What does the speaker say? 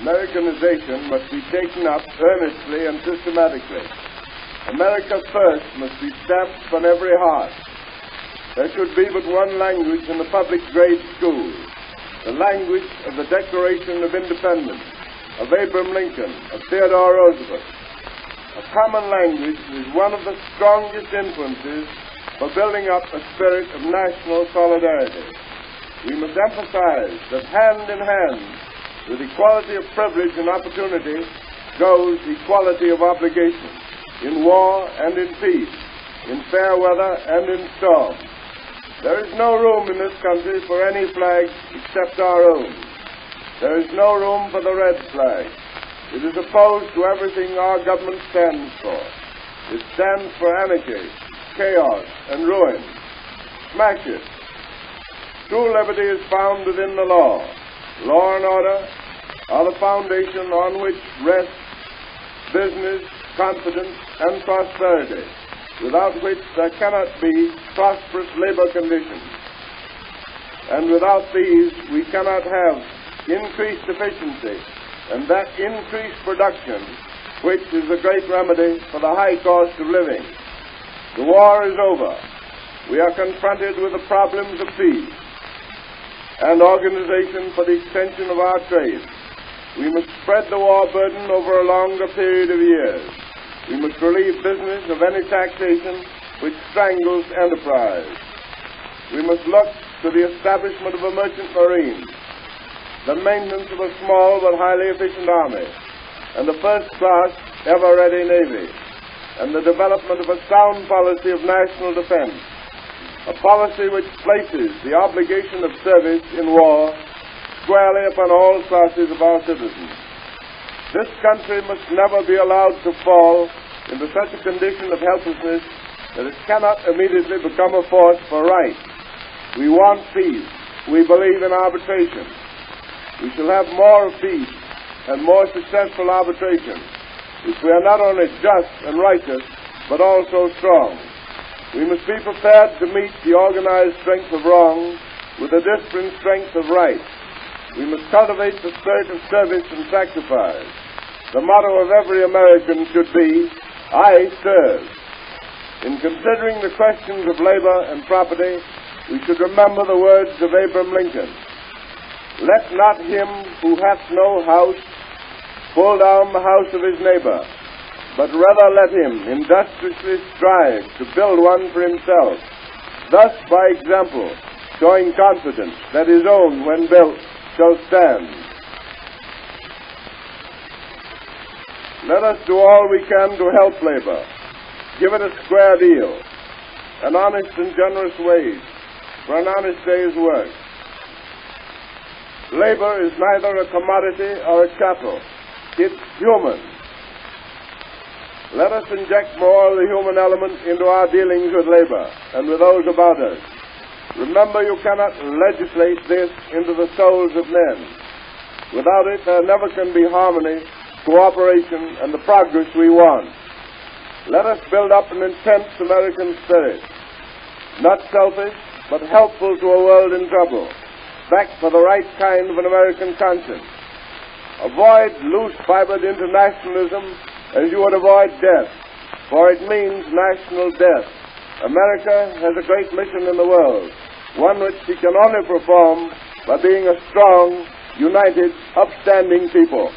Americanization must be taken up earnestly and systematically. America first must be stamped on every heart. There should be but one language in the public grade schools, the language of the Declaration of Independence, of Abraham Lincoln, of Theodore Roosevelt. A common language is one of the strongest influences for building up a spirit of national solidarity. We must emphasize that hand in hand with equality of privilege and opportunity goes equality of obligation, in war and in peace, in fair weather and in storm. There is no room in this country for any flag except our own. There is no room for the red flag. It is opposed to everything our government stands for. It stands for anarchy, chaos, and ruin. Smash it. True liberty is found within the law. Law and order are the foundation on which rest business, confidence, and prosperity, without which there cannot be prosperous labor conditions. And without these, we cannot have increased efficiency and that increased production, which is the great remedy for the high cost of living. The war is over. We are confronted with the problems of peace and organization for the extension of our trade. We must spread the war burden over a longer period of years. We must relieve business of any taxation which strangles enterprise. We must look to the establishment of a merchant marine, the maintenance of a small but highly efficient army, and the first-class, ever-ready navy, and the development of a sound policy of national defense, a policy which places the obligation of service in war squarely upon all classes of our citizens. This country must never be allowed to fall into such a condition of helplessness that it cannot immediately become a force for right. We want peace. We believe in arbitration. We shall have more of peace and more successful arbitration if we are not only just and righteous, but also strong. We must be prepared to meet the organized strength of wrong with the disciplined strength of right. We must cultivate the spirit of service and sacrifice. The motto of every American should be, I serve. In considering the questions of labor and property, we should remember the words of Abraham Lincoln. Let not him who hath no house pull down the house of his neighbor, but rather let him industriously strive to build one for himself, thus by example showing confidence that his own, when built, shall stand. Let us do all we can to help labor. Give it a square deal, an honest and generous wage for an honest day's work. Labor is neither a commodity or a chattel. It's human. Let us inject more of the human element into our dealings with labor and with those about us. Remember, you cannot legislate this into the souls of men. Without it, there never can be harmony, cooperation, and the progress we want. Let us build up an intense American spirit, not selfish, but helpful to a world in trouble, backed for the right kind of an American conscience. Avoid loose-fibered internationalism as you would avoid death, for it means national death. America has a great mission in the world, one which she can only perform by being a strong, united, upstanding people.